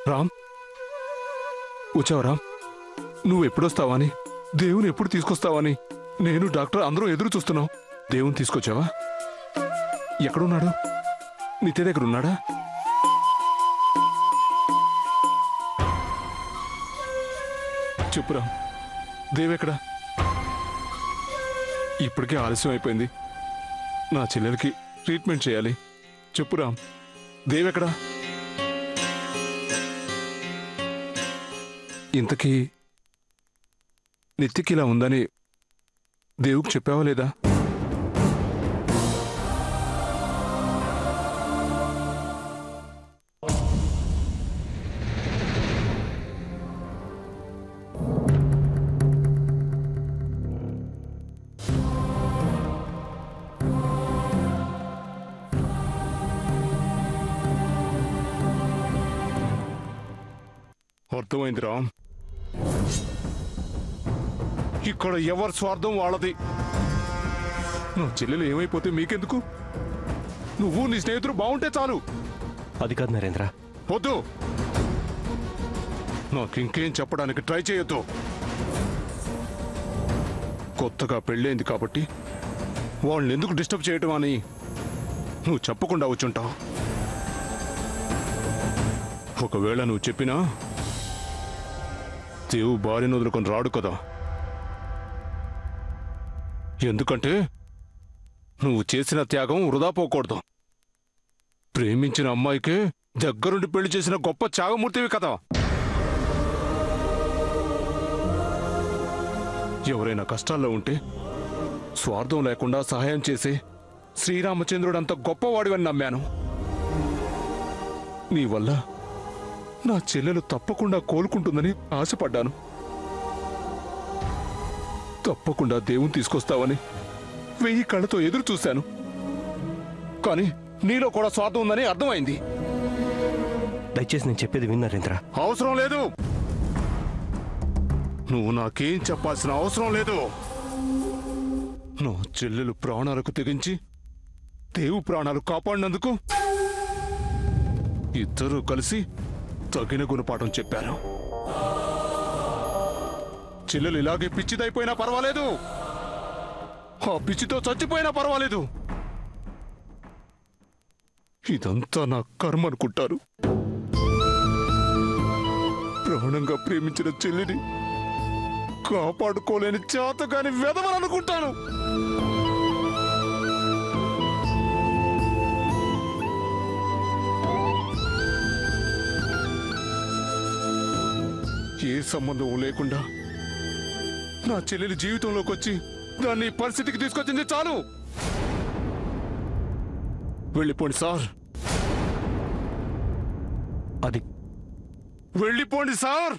రామ్, వచ్చావు రామ్. నువ్వు ఎప్పుడొస్తావని, దేవుని ఎప్పుడు తీసుకొస్తావని నేను డాక్టర్ అందరూ ఎదురు చూస్తున్నావు. దేవుని తీసుకొచ్చావా? ఎక్కడున్నాడు? నిత్య దగ్గర ఉన్నాడా? చెప్పురా, దేవెక్కడా? ఇప్పటికే ఆలస్యం అయిపోయింది. నా చెల్లెలకి ట్రీట్మెంట్ చేయాలి. చెప్పురా, దేవెక్కడా? ఇంతకీ నిత్యకి ఇలా ఉందని దేవుకు చెప్పావా లేదా? అర్థమైంది రామ్. ఇక్కడ ఎవరి స్వార్థం వాళ్ళది. నా చెల్లెలు ఏమైపోతే మీకెందుకు? నువ్వు నీ స్నేహితుడు బాగుంటే చాలు. అది కాదు నరేంద్ర. వద్దు, నాకు ఇంకేం చెప్పడానికి ట్రై చేయొద్దు. కొత్తగా పెళ్ళైంది కాబట్టి వాళ్ళని ఎందుకు డిస్టర్బ్ చేయటం అని నువ్వు చెప్పకుండా వచ్చుంటావు. ఒకవేళ నువ్వు చెప్పినా దేవు భార్యను వదులుకొని రాడు కదా. ఎందుకంటే నువ్వు చేసిన త్యాగం వృధా పోకూడదు. ప్రేమించిన అమ్మాయికే దగ్గరుండి పెళ్లి చేసిన గొప్ప త్యాగమూర్తివి కదా. ఎవరైనా కష్టాల్లో ఉంటే స్వార్థం లేకుండా సహాయం చేసే శ్రీరామచంద్రుడంత గొప్పవాడివని నమ్మాను. నీ వల్ల నా చెల్లెలు తప్పకుండా కోలుకుంటుందని ఆశపడ్డాను. తప్పకుండా దేవుని తీసుకొస్తావని 1000 కళ్ళతో ఎదురు చూశాను. కానీ నీలో కూడా స్వార్థం ఉందని అర్థమైంది. దయచేసి నేను చెప్పేది విను నరేంద్ర. అవసరం లేదు. నువ్వు నాకేం చెప్పాల్సిన అవసరం లేదు. నా చెల్లెలు ప్రాణాలకు తెగించి దేవు ప్రాణాలు కాపాడినందుకు ఇద్దరూ కలిసి తగిన గుణపాఠం చెప్పారు. చెల్లెలు ఇలాగే పిచ్చిదైపోయినా పర్వాలేదు, ఆ పిచ్చితో చచ్చిపోయినా పర్వాలేదు. ఇదంతా నా కర్మ అనుకుంటారు. ప్రాణంగా ప్రేమించిన చెల్లిని కాపాడుకోలేని చేతగాని వెధవని అనుకుంటాను. ఏ సంబంధం లేకుండా నా చెల్లెలి జీవితంలోకి వచ్చి దాన్ని పరిస్థితికి తీసుకొచ్చింది చాలు. వెళ్ళిపోండి సార్, అది వెళ్ళిపోండి సార్.